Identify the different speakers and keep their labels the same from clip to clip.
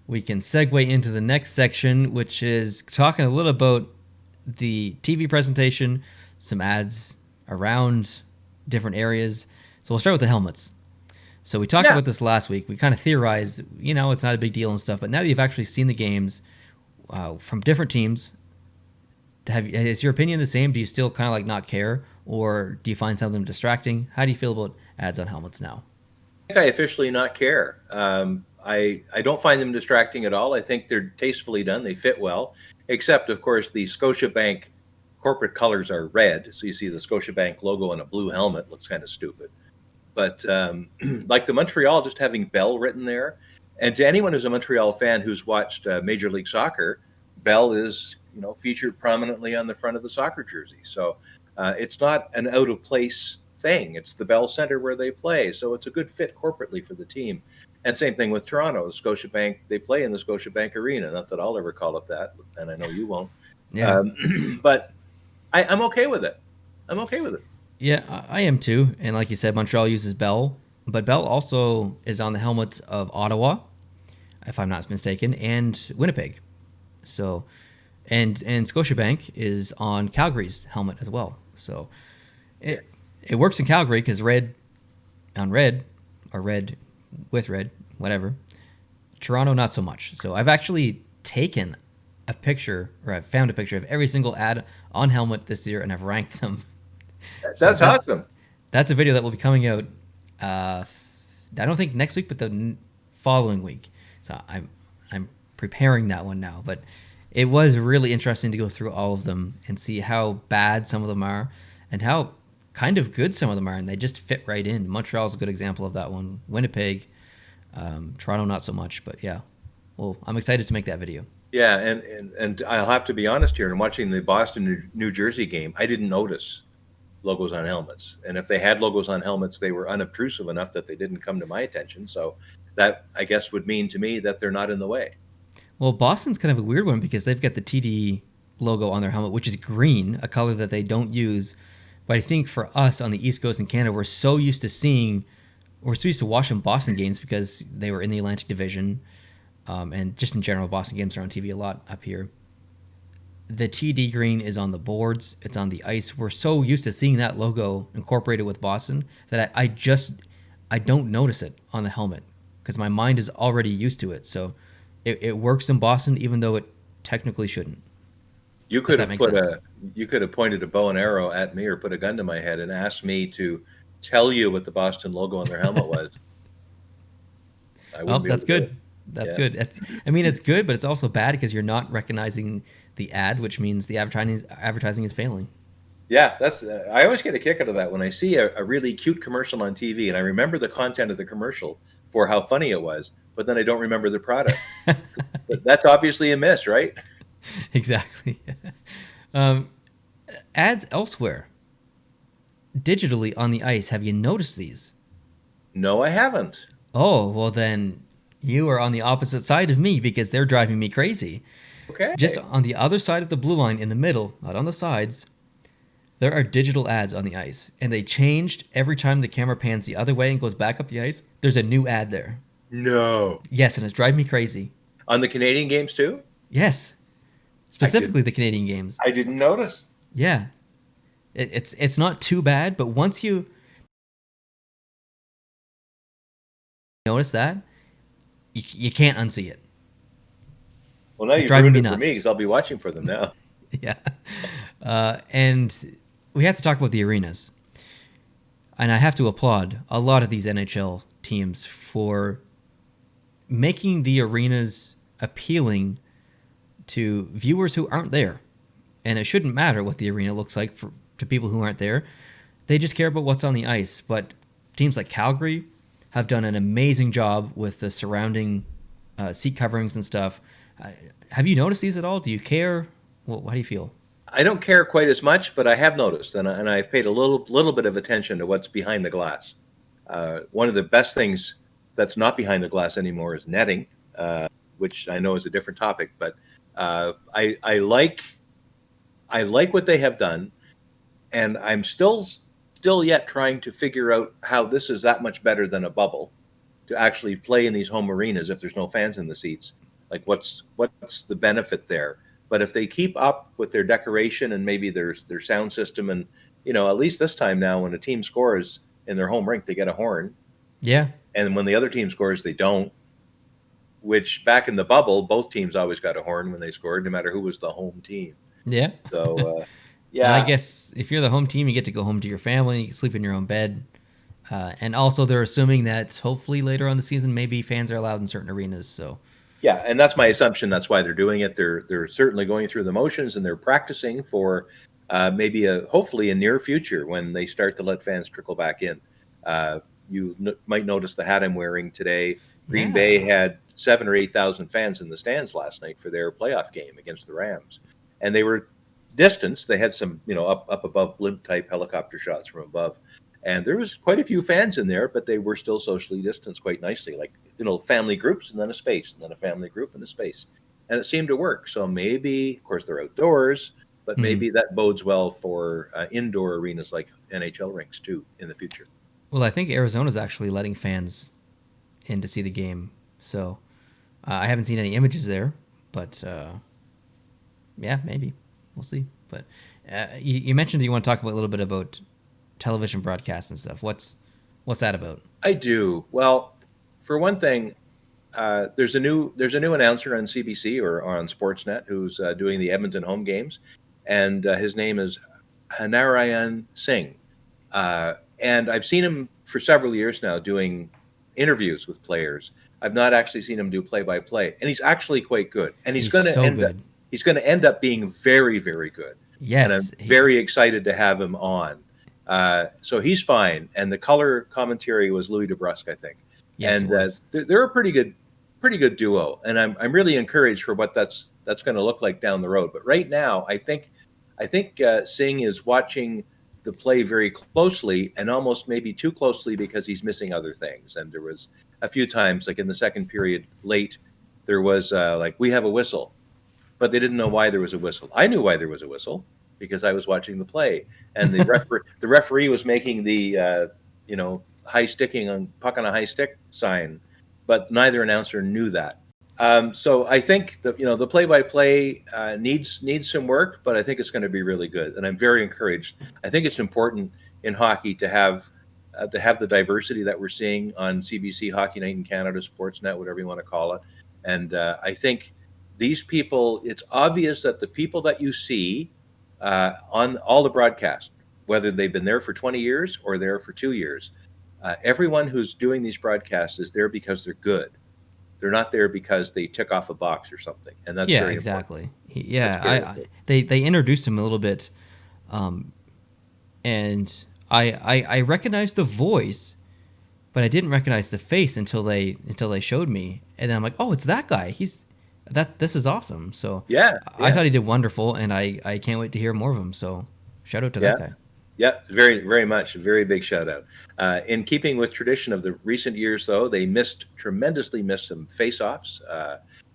Speaker 1: we can segue into the next section, which is talking a little about the TV presentation, some ads around different areas. So we'll start with the helmets. So we talked
Speaker 2: Yeah.
Speaker 1: about this last week. We kind of theorized, it's not a big deal and stuff. But now that you've actually seen the games from different teams, is your opinion the same? Do you still kind of like not care, or do you find some of them distracting? How do you feel about ads on helmets now?
Speaker 2: I think I officially not care. I don't find them distracting at all. I think they're tastefully done. They fit well, except of course the Scotiabank corporate colors are red, so you see the Scotiabank logo on a blue helmet. Looks kind of stupid. But like the Montreal, just having Bell written there, and to anyone who's a Montreal fan who's watched Major League Soccer, Bell is featured prominently on the front of the soccer jersey. So it's not an out of place thing. It's the Bell Center where they play, so it's a good fit corporately for the team. And same thing with Toronto, the Scotiabank. They play in the Scotiabank Arena. Not that I'll ever call it that, and I know you won't.
Speaker 1: Yeah.
Speaker 2: But I'm okay with it. I'm okay with it.
Speaker 1: Yeah, I am too. And like you said, Montreal uses Bell, but Bell also is on the helmets of Ottawa, if I'm not mistaken, and Winnipeg. So, and Scotiabank is on Calgary's helmet as well. So, it works in Calgary because red on red, or red with red, whatever. Toronto, not so much. So I've actually taken a picture, or I've found a picture of every single ad on helmet this year, and I've ranked them. So
Speaker 2: That's awesome.
Speaker 1: that's a video that will be coming out. I don't think next week, but the following week. So I'm preparing that one now. But it was really interesting to go through all of them and see how bad some of them are, and how kind of good some of them are, and they just fit right in. Montreal is a good example of that one. Winnipeg, Toronto, not so much. But yeah, well, I'm excited to make that video.
Speaker 2: Yeah, and I'll have to be honest here. In watching the Boston New Jersey game, I didn't notice logos on helmets, and if they had logos on helmets, they were unobtrusive enough that they didn't come to my attention. So that, I guess, would mean to me that they're not in the way.
Speaker 1: Well, Boston's kind of a weird one because they've got the TD logo on their helmet, which is green, a color that they don't use. But I think for us on the East Coast in Canada, we're so used to watching Boston games because they were in the Atlantic Division, and just in general, Boston games are on TV a lot up here. The TD green is on the boards, it's on the ice. We're so used to seeing that logo incorporated with Boston that I don't notice it on the helmet because my mind is already used to it. So it works in Boston even though it technically shouldn't.
Speaker 2: You
Speaker 1: If
Speaker 2: could
Speaker 1: that
Speaker 2: have
Speaker 1: makes sense.
Speaker 2: you could have pointed a bow and arrow at me or put a gun to my head and asked me to tell you what the Boston logo on their helmet was. I
Speaker 1: Oh,
Speaker 2: wouldn't be able
Speaker 1: that's
Speaker 2: to do it.
Speaker 1: good. That's
Speaker 2: Yeah.
Speaker 1: good. I mean, it's good, but it's also bad because you're not recognizing the ad, which means the advertising is failing.
Speaker 2: Yeah, that's. I always get a kick out of that when I see a really cute commercial on TV, and I remember the content of the commercial for how funny it was, but then I don't remember the product. That's obviously a miss, right?
Speaker 1: Exactly. um, Ads elsewhere, digitally on the ice. Have you noticed these?
Speaker 2: No, I haven't.
Speaker 1: Oh, well then you are on the opposite side of me because they're driving me crazy. Just
Speaker 2: Okay.
Speaker 1: on the other side of the blue line in the middle, not on the sides, there are digital ads on the ice, and they changed every time the camera pans the other way and goes back up the ice. There's a new ad there.
Speaker 2: No.
Speaker 1: Yes, and it's driving me crazy.
Speaker 2: On the Canadian games too?
Speaker 1: Yes,
Speaker 2: I didn't.
Speaker 1: specifically the Canadian games.
Speaker 2: I didn't notice.
Speaker 1: Yeah, it's not too bad, but once you notice that, you can't unsee it.
Speaker 2: Well, now
Speaker 1: It's
Speaker 2: you've
Speaker 1: driving
Speaker 2: ruined
Speaker 1: me
Speaker 2: it for me
Speaker 1: nuts.
Speaker 2: because I'll be watching for them now.
Speaker 1: Yeah, and we have to talk about the arenas, and I have to applaud a lot of these NHL teams for making the arenas appealing to viewers who aren't there. And it shouldn't matter what the arena looks like to people who aren't there. They just care about what's on the ice. But teams like Calgary have done an amazing job with the surrounding seat coverings and stuff. Have you noticed these at all? Do you care? Well, how do you feel?
Speaker 2: I don't care quite as much, but I have noticed, and I've paid a little bit of attention to what's behind the glass. One of the best things that's not behind the glass anymore is netting, which I know is a different topic, but I like what they have done, and I'm still yet trying to figure out how this is that much better than a bubble to actually play in these home arenas if there's no fans in the seats. Like what's the benefit there? But if they keep up with their decoration and maybe their sound system, and at least this time now, when a team scores in their home rink, they get a horn,
Speaker 1: Yeah.
Speaker 2: and when the other team scores, they don't. Which back in the bubble, both teams always got a horn when they scored, no matter who was the home team.
Speaker 1: Yeah.
Speaker 2: So
Speaker 1: And I
Speaker 2: yeah,
Speaker 1: guess if you're the home team, you get to go home to your family, you can sleep in your own bed. And also, they're assuming that hopefully later on the season, maybe fans are allowed in certain arenas. So,
Speaker 2: yeah, and that's my assumption. That's why they're doing it. They're certainly going through the motions, and they're practicing for maybe hopefully a near future when they start to let fans trickle back in. Might notice the hat I'm wearing today. Green Bay
Speaker 1: yeah.
Speaker 2: had 7 or 8 thousand fans in the stands last night for their playoff game against the Rams, and they were distanced. They had some up above blimp type helicopter shots from above, and there was quite a few fans in there, but they were still socially distanced quite nicely, like family groups and then a space, and then a family group and a space, and it seemed to work. So maybe, of course, they're outdoors, but
Speaker 1: Hmm.
Speaker 2: maybe that bodes well for indoor arenas like NHL rinks too in the future.
Speaker 1: Well, I think Arizona's actually letting fans in to see the game. So, I haven't seen any images there, but yeah, maybe. We'll see. But you mentioned that you want to talk about a little bit about television broadcasts and stuff. What's that about?
Speaker 2: I do. Well, for one thing, there's a new announcer on CBC or on Sportsnet who's doing the Edmonton home games, and his name is Hanarayan Singh. And I've seen him for several years now doing interviews with players. I've not actually seen him do play-by-play, and he's actually quite good. And
Speaker 1: He's so good.
Speaker 2: he's going to end up being very, very good. And I'm
Speaker 1: Yes,
Speaker 2: very excited to have him on. So he's fine. And the color commentary was Louis DeBrusque, I think.
Speaker 1: yes, it
Speaker 2: And
Speaker 1: was.
Speaker 2: they're a pretty good duo. And I'm really encouraged for what that's going to look like down the road. But right now, I think Singh is watching the play very closely, and almost maybe too closely, because he's missing other things. And there was a few times, like in the second period late, there was like, we have a whistle, but they didn't know why there was a whistle. I knew why there was a whistle because I was watching the play, and the referee was making the high sticking on puck on a high stick sign, but neither announcer knew that. So I think the play-by-play needs some work, but I think it's going to be really good, and I'm very encouraged. I think it's important in hockey to have the diversity that we're seeing on CBC, Hockey Night in Canada, Sportsnet, whatever you want to call it. And I think these people, it's obvious that the people that you see on all the broadcast, whether they've been there for 20 years or there for 2 years, everyone who's doing these broadcasts is there because they're good. They're not there because they tick off a box or something, and that's
Speaker 1: Yeah,
Speaker 2: very important.
Speaker 1: exactly.
Speaker 2: That's
Speaker 1: Yeah,
Speaker 2: very important.
Speaker 1: they introduced him a little bit, um, and I recognized the voice, but I didn't recognize the face until they showed me, and then I'm like, oh, it's that guy. This is awesome. So
Speaker 2: Yeah,
Speaker 1: I
Speaker 2: yeah,
Speaker 1: thought he did wonderful, and I can't wait to hear more of him. So shout out to that
Speaker 2: yeah.
Speaker 1: guy.
Speaker 2: Yeah, very, very much. A very big shout out. In keeping with tradition of the recent years, though, they tremendously missed some face-offs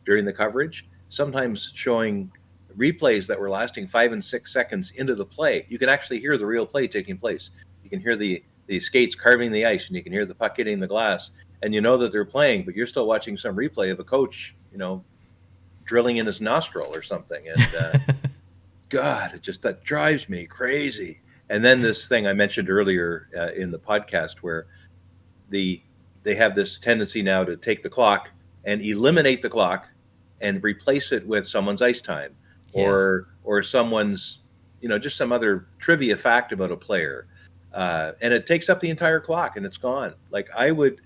Speaker 2: during the coverage, sometimes showing replays that were lasting 5 and 6 seconds into the play. You can actually hear the real play taking place. You can hear the skates carving the ice, and you can hear the puck hitting the glass, and you know that they're playing, but you're still watching some replay of a coach, drilling in his nostril or something. And God, that drives me crazy. And then this thing I mentioned earlier in the podcast, where the they have this tendency now to take the clock and eliminate the clock and replace it with someone's ice time,
Speaker 1: Yes.
Speaker 2: or someone's just some other trivia fact about a player, and it takes up the entire clock and it's gone. Like I would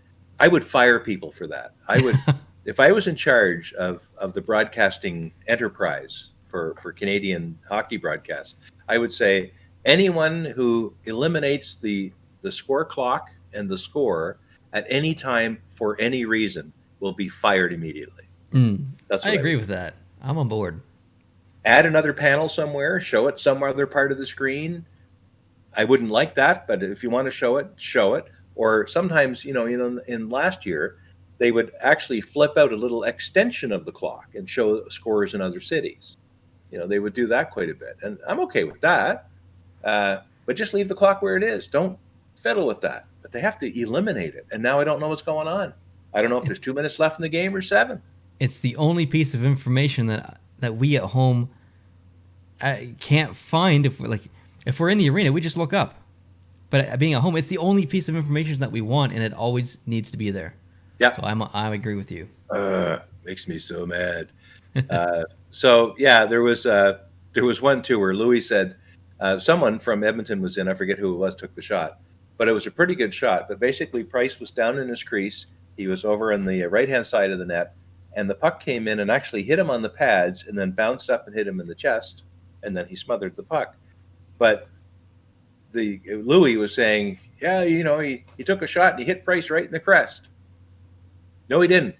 Speaker 2: fire people for that. I would, if I was in charge of the broadcasting enterprise for Canadian hockey broadcasts, I would say anyone who eliminates the score clock and the score at any time for any reason will be fired immediately.
Speaker 1: Mm,
Speaker 2: That's
Speaker 1: I
Speaker 2: what I
Speaker 1: agree
Speaker 2: would
Speaker 1: with
Speaker 2: do.
Speaker 1: that. I'm on board.
Speaker 2: Add another panel somewhere, show it some other part of the screen. I wouldn't like that, but if you want to show it, show it. Or sometimes, in last year, they would actually flip out a little extension of the clock and show scores in other cities. They would do that quite a bit, and I'm okay with that. But just leave the clock where it is. Don't fiddle with that. But they have to eliminate it, and now I don't know what's going on. I don't know if there's 2 minutes left in the game or seven.
Speaker 1: it's the only piece of information that we at home can't find. If we're in the arena, we just look up. But being at home, it's the only piece of information that we want, and it always needs to be there.
Speaker 2: Yeah.
Speaker 1: So I agree with you.
Speaker 2: Makes me so mad. So yeah, there was one too where Louis said someone from Edmonton was in. I forget who it was. Took the shot, but it was a pretty good shot. But basically, Price was down in his crease. He was over on the right hand side of the net, and the puck came in and actually hit him on the pads, and then bounced up and hit him in the chest, and then he smothered the puck. But the Louis was saying, yeah, he took a shot and he hit Price right in the crest. No, he didn't.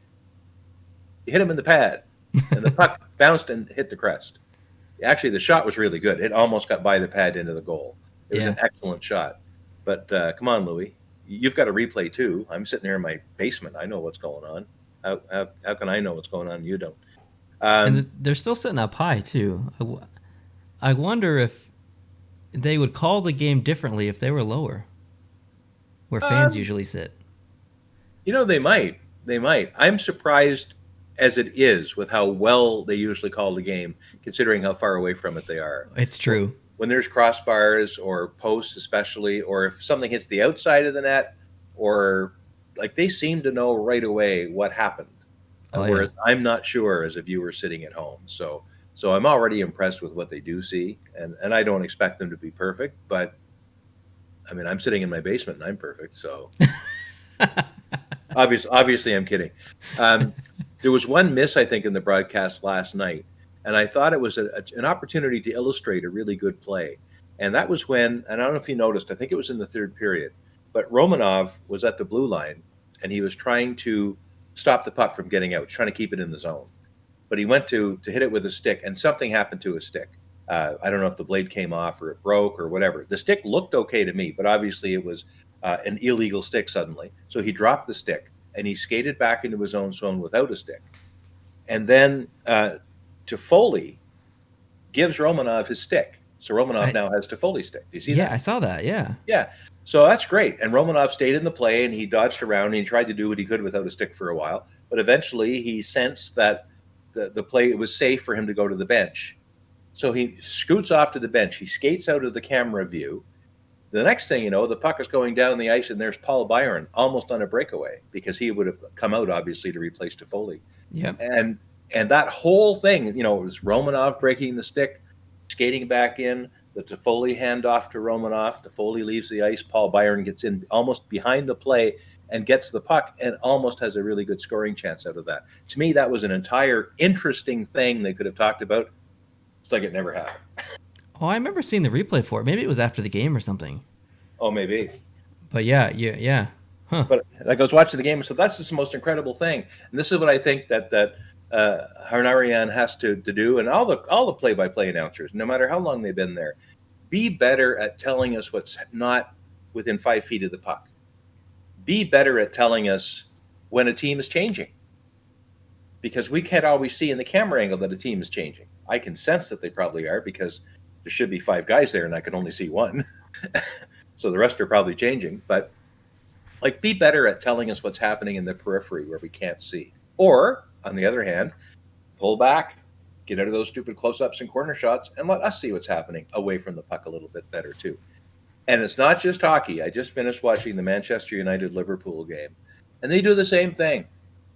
Speaker 2: He hit him in the pad, and the puck bounced and hit the crest. Actually, the shot was really good. It almost got by the pad into the goal. It was
Speaker 1: Yeah.
Speaker 2: an excellent shot. But come on, Louis, you've got a replay too. I'm sitting here in my basement. I know what's going on. How can I know what's going on and you don't?
Speaker 1: And they're still sitting up high too. I wonder if they would call the game differently if they were lower, where fans
Speaker 2: um,
Speaker 1: usually sit.
Speaker 2: they might. They might. I'm surprised as it is with how well they usually call the game, considering how far away from it they are.
Speaker 1: It's true.
Speaker 2: When there's crossbars or posts, especially, or if something hits the outside of the net, or like they seem to know right away what happened.
Speaker 1: Oh yeah.
Speaker 2: Whereas I'm not sure as a viewer sitting at home. So I'm already impressed with what they do see, and I don't expect them to be perfect, but I mean I'm sitting in my basement and I'm perfect. So obviously I'm kidding. Um, there was one miss I think in the broadcast last night, and I thought it was an opportunity to illustrate a really good play. And that was when, and I don't know if you noticed, I think it was in the third period, but Romanov was at the blue line and he was trying to stop the puck from getting out, trying to keep it in the zone. But he went to hit it with a stick, and something happened to his stick. I don't know if the blade came off or it broke or whatever. The stick looked okay to me, but obviously it was an illegal stick suddenly. So he dropped the stick and he skated back into his own zone without a stick. And then Toffoli gives Romanov his stick. So Romanov
Speaker 1: I
Speaker 2: now has Toffoli's stick. Do you see
Speaker 1: yeah, I
Speaker 2: that?
Speaker 1: saw that. Yeah.
Speaker 2: Yeah. So that's great. And Romanov stayed in the play and he dodged around and he tried to do what he could without a stick for a while. But eventually he sensed that the play, it was safe for him to go to the bench. So he scoots off to the bench. He skates out of the camera view. The next thing you know, the puck is going down the ice and there's Paul Byron almost on a breakaway because he would have come out obviously to replace Toffoli.
Speaker 1: Yep.
Speaker 2: And that whole thing, it was Romanov breaking the stick, skating back in, the Toffoli handoff to Romanov. Toffoli leaves the ice. Paul Byron gets in almost behind the play and gets the puck and almost has a really good scoring chance out of that. To me, that was an entire interesting thing they could have talked about. It's like it never happened.
Speaker 1: Oh, I remember seeing the replay for it. Maybe it was after the game or something.
Speaker 2: Oh, maybe.
Speaker 1: But yeah. Huh.
Speaker 2: But like I was watching the game and said, that's just the most incredible thing. And this is what I think that Harnarian has to do, and all the play-by-play announcers, no matter how long they've been there, be better at telling us what's not within 5 feet of the puck. Be better at telling us when a team is changing, because we can't always see in the camera angle that a team is changing. I can sense that they probably are because there should be 5 guys there and I can only see one. So the rest are probably changing, but like be better at telling us what's happening in the periphery where we can't see. Or on the other hand, pull back, get out of those stupid close-ups and corner shots, and let us see what's happening away from the puck a little bit better too. And it's not just hockey. I just finished watching the Manchester United-Liverpool game, and they do the same thing.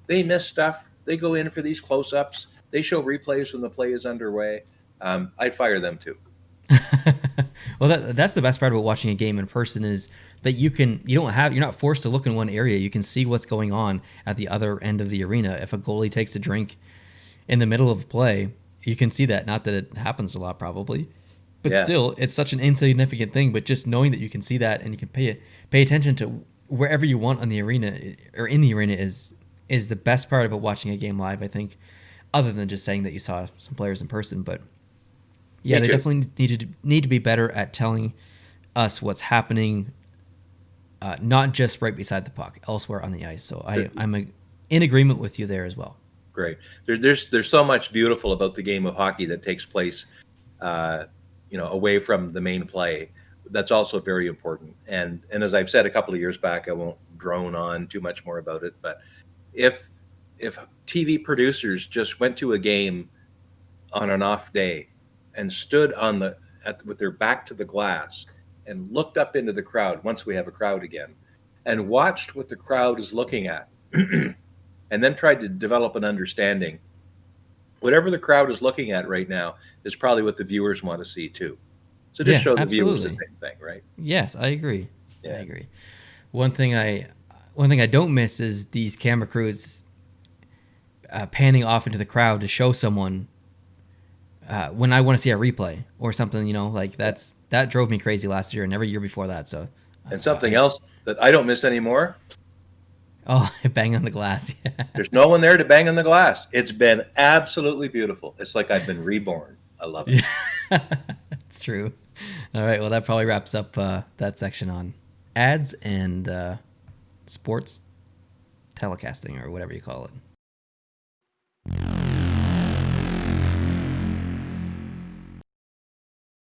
Speaker 2: They miss stuff. They go in for these close-ups. They show replays when the play is underway. I'd fire them too.
Speaker 1: Well, that's the best part about watching a game in person is that you're not forced to look in one area. You can see what's going on at the other end of the arena. If a goalie takes a drink in the middle of play, you can see that. Not that it happens a lot, probably, but
Speaker 2: Yeah.
Speaker 1: still, it's such an insignificant thing. But just knowing that you can see that and you can pay attention to wherever you want on the arena or in the arena is the best part about watching a game live. I think, other than just saying that you saw some players in person, but yeah,
Speaker 2: Me
Speaker 1: they
Speaker 2: too.
Speaker 1: definitely need to be better at telling us what's happening, not just right beside the puck, elsewhere on the ice. So I'm in agreement with you there as well.
Speaker 2: Great. There's so much beautiful about the game of hockey that takes place, away from the main play. That's also very important. And as I've said a couple of years back, I won't drone on too much more about it. But if if TV producers just went to a game on an off day and stood with their back to the glass and looked up into the crowd once we have a crowd again and watched what the crowd is looking at and then tried to develop an understanding. Whatever the crowd is looking at right now is probably what the viewers want to see too. So just
Speaker 1: Yeah,
Speaker 2: show the viewers the
Speaker 1: absolutely.
Speaker 2: same thing, right?
Speaker 1: Yes, I agree. I
Speaker 2: Yeah.
Speaker 1: agree. One thing I one thing I don't miss is these camera crews panning off into the crowd to show someone when I want to see a replay or something. Like that drove me crazy last year and every year before that. So,
Speaker 2: And something
Speaker 1: I
Speaker 2: else that I don't miss anymore,
Speaker 1: oh, bang on the glass.
Speaker 2: there's no one there to bang on the glass. It's been absolutely beautiful. It's like I've been reborn. I love it.
Speaker 1: Yeah, it's true. All right, well that probably wraps up that section on ads and sports telecasting or whatever you call it.